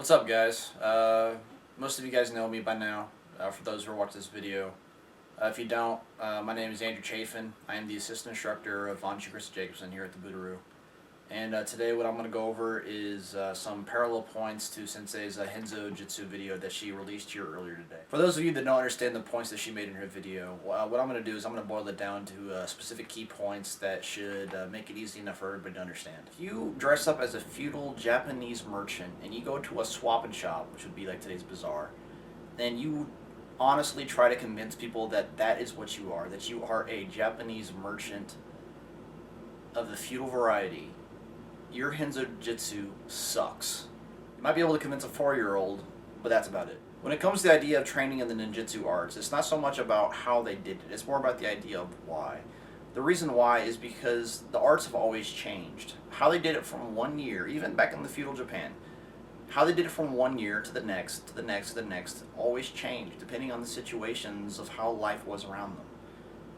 What's up, guys? Most of you guys know me by now, for those who are watching this video. If you don't, my name is Andrew Chafin. I am the assistant instructor of Ninjutsu Jacobson here at the Bujutsu. And today what I'm going to go over is some parallel points to Sensei's Hensojutsu video that she released here earlier today. For those of you that don't understand the points that she made in her video, what I'm going to do is I'm going to boil it down to specific key points that should make it easy enough for everybody to understand. If you dress up as a feudal Japanese merchant and you go to a swap and shop, which would be like today's bazaar, then you honestly try to convince people that that is what you are, that you are a Japanese merchant of the feudal variety, your Hensojutsu sucks. You might be able to convince a 4-year-old, but that's about it. When it comes to the idea of training in the ninjutsu arts, it's not so much about how they did it, it's more about the idea of why. The reason why is because the arts have always changed. How they did it from one year, even back in the feudal Japan, how they did it from one year to the next, to the next, to the next, always changed, depending on the situations of how life was around them.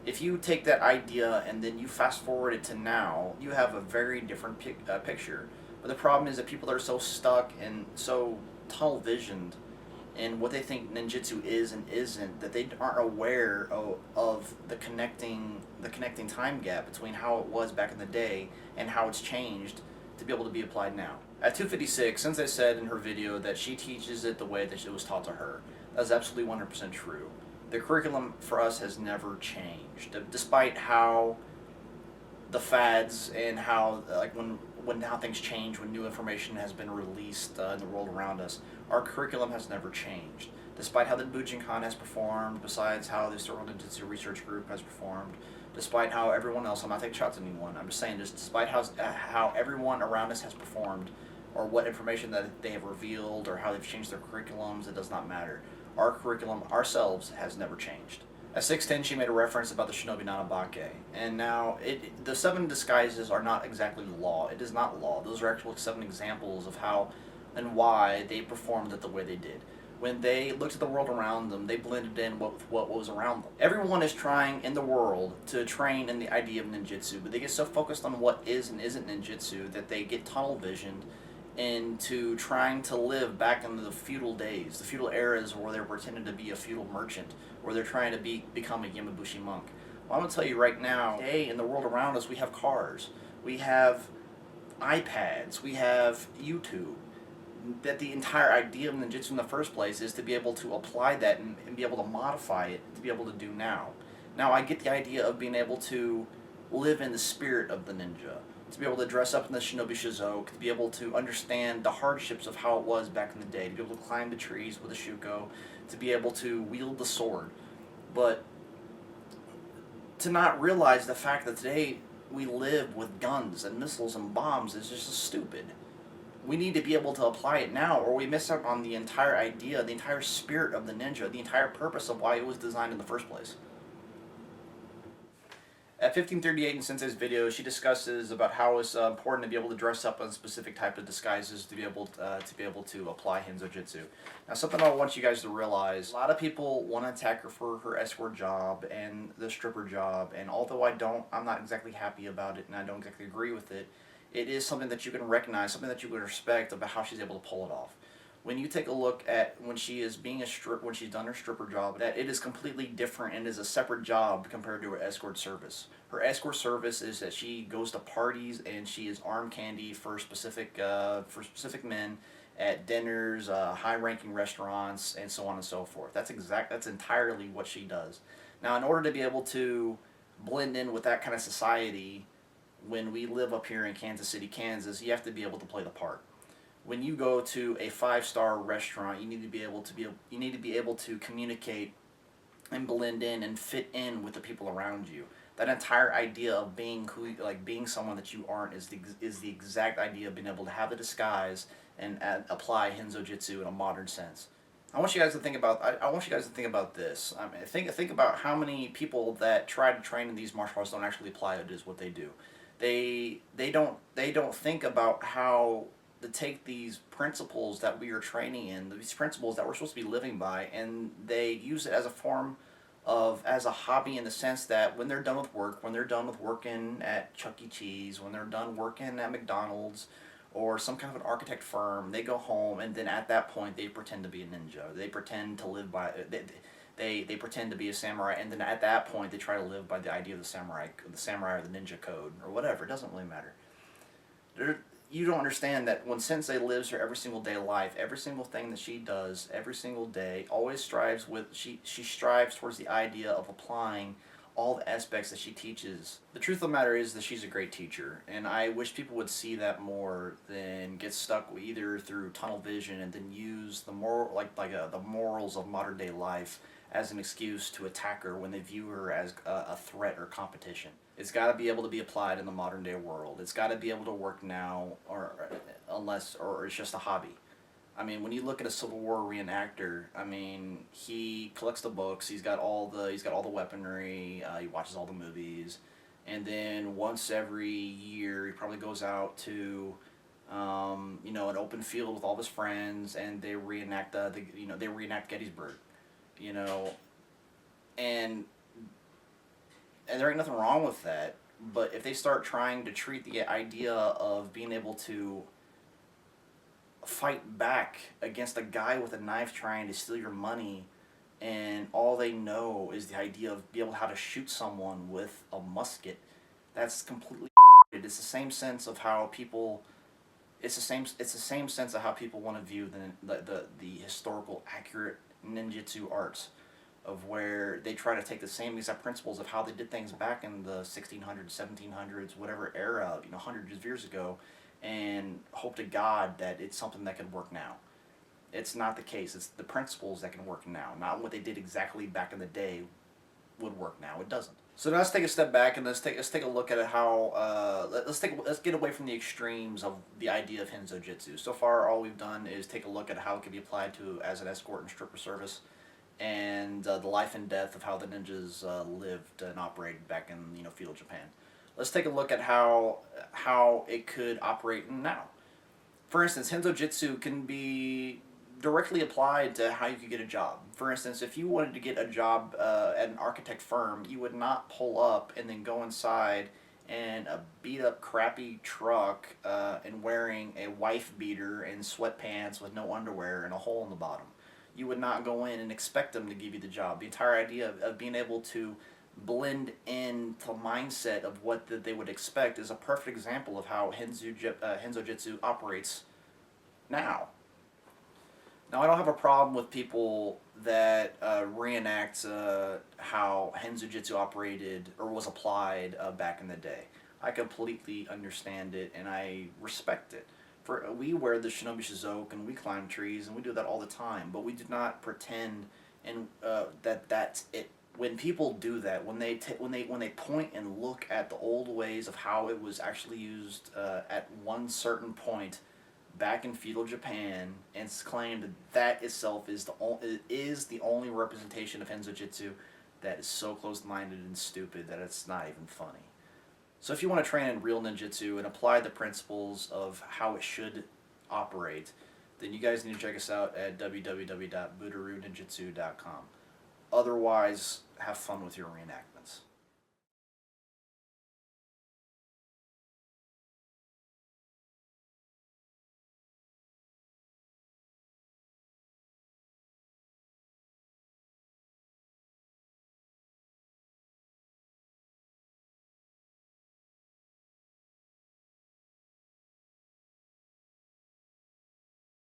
If you take that idea and then you fast forward it to now, you have a very different picture. But the problem is that people are so stuck and so tunnel visioned in what they think ninjutsu is and isn't, that they aren't aware of the connecting time gap between how it was back in the day and how it's changed to be able to be applied now. At 256, Sensei said in her video that she teaches it the way that it was taught to her. That's absolutely 100% true. The curriculum for us has never changed, despite how the fads and how how things change when new information has been released in the world around us. Our curriculum has never changed, despite how the Bujinkan has performed, besides how the Historical Ninjutsu Research Group has performed, despite how everyone else. I'm not taking shots at anyone. I'm just saying, just despite how everyone around us has performed, or what information that they have revealed, or how they've changed their curriculums, it does not matter. Our curriculum ourselves has never changed. At 610, she made a reference about the Shinobi Nanabake, and now the 7 disguises are not exactly law. It is not law. Those are actual 7 examples of how and why they performed it the way they did. When they looked at the world around them, they blended in with what was around them. Everyone is trying in the world to train in the idea of ninjutsu, but they get so focused on what is and isn't ninjutsu that they get tunnel visioned into trying to live back in the feudal days, the feudal eras where they're pretending to be a feudal merchant, where they're trying to become a Yamabushi monk. Well, I'm going to tell you right now, today in the world around us, we have cars, we have iPads, we have YouTube. That the entire idea of ninjutsu in the first place is to be able to apply that and be able to modify it to be able to do now. Now, I get the idea of being able to live in the spirit of the ninja, to be able to dress up in the shinobi shizoku, to be able to understand the hardships of how it was back in the day, to be able to climb the trees with a shuko, to be able to wield the sword. But to not realize the fact that today we live with guns and missiles and bombs is just stupid. We need to be able to apply it now, or we miss out on the entire idea, the entire spirit of the ninja, the entire purpose of why it was designed in the first place. At 1538 in Sensei's video, she discusses about how it's important to be able to dress up in specific type of disguises to be able to apply Hensojutsu. Now, something I want you guys to realize: a lot of people want to attack her for her escort job and the stripper job, and although I'm not exactly happy about it, and I don't exactly agree with it. It is something that you can recognize, something that you can respect about how she's able to pull it off. When you take a look at when she is being when she's done her stripper job, that it is completely different and is a separate job compared to her escort service. Her escort service is that she goes to parties and she is arm candy for specific men at dinners, high-ranking restaurants, and so on and so forth. That's entirely what she does. Now, in order to be able to blend in with that kind of society, when we live up here in Kansas City, Kansas, you have to be able to play the part. When you go to a 5-star restaurant, you need to be able to communicate and blend in and fit in with the people around you. That entire idea of being being someone that you aren't is the exact idea of being able to have a disguise and apply Hensojutsu in a modern sense. I want you guys to think about this. I mean, think about how many people that try to train in these martial arts don't actually apply it as what they do. They don't think about how to take these principles that we are training in, these principles that we're supposed to be living by, and they use it as a hobby, in the sense that when they're done with work, when they're done with working at Chuck E. Cheese, when they're done working at McDonald's, or some kind of an architect firm. They go home, and then at that point they pretend to be a ninja. They pretend to live by they pretend to be a samurai, and then at that point they try to live by the idea of the samurai or the ninja code or whatever. It doesn't really matter. You don't understand that when Sensei lives her every single day life, every single thing that she does every single day always she strives towards the idea of applying all the aspects that she teaches. The truth of the matter is that she's a great teacher, and I wish people would see that more than get stuck either through tunnel vision and then use the the morals of modern day life as an excuse to attack her when they view her as a threat or competition. It's got to be able to be applied in the modern day world. It's got to be able to work now, or it's just a hobby. I mean, when you look at a Civil War reenactor, I mean, he collects the books. He's got all the weaponry. He watches all the movies, and then once every year, he probably goes out to, an open field with all of his friends, and they reenact they reenact Gettysburg, you know, and there ain't nothing wrong with that. But if they start trying to treat the idea of being able to fight back against a guy with a knife trying to steal your money, and all they know is the idea of being able how to shoot someone with a musket, that's completely it's the same sense of how people it's the same sense of how people want to view the historical accurate ninjutsu arts, of where they try to take the same exact principles of how they did things back in the 1600s, 1700s, whatever era, hundreds of years ago, and hope to God that it's something that can work now. It's not the case. It's the principles that can work now, not what they did exactly back in the day would work now. It doesn't. So now let's take a step back and let's take a look at how let's get away from the extremes of the idea of Hensojutsu. So far, all we've done is take a look at how it can be applied to as an escort and stripper service, and the life and death of how the ninjas lived and operated back in feudal Japan. Let's take a look at how it could operate now. For instance, Hensojutsu can be directly applied to how you could get a job. For instance, if you wanted to get a job at an architect firm, you would not pull up and then go inside and a beat up crappy truck and wearing a wife beater and sweatpants with no underwear and a hole in the bottom. You would not go in and expect them to give you the job. The entire idea of being able to blend into the mindset of what they would expect is a perfect example of how Hensojutsu operates now. Now, I don't have a problem with people that reenact how Hensojutsu operated or was applied back in the day. I completely understand it, and I respect it. We wear the Shinobi Shizoku, and we climb trees, and we do that all the time, but we do not pretend that's it. When people do that, when they point and look at the old ways of how it was actually used at one certain point back in feudal Japan, and it's claimed that itself is the only representation of Hensojutsu, that is so close-minded and stupid that it's not even funny. So if you want to train in real ninjutsu and apply the principles of how it should operate, then you guys need to check us out at www.budoru-ninjutsu.com. Otherwise, have fun with your reenactments.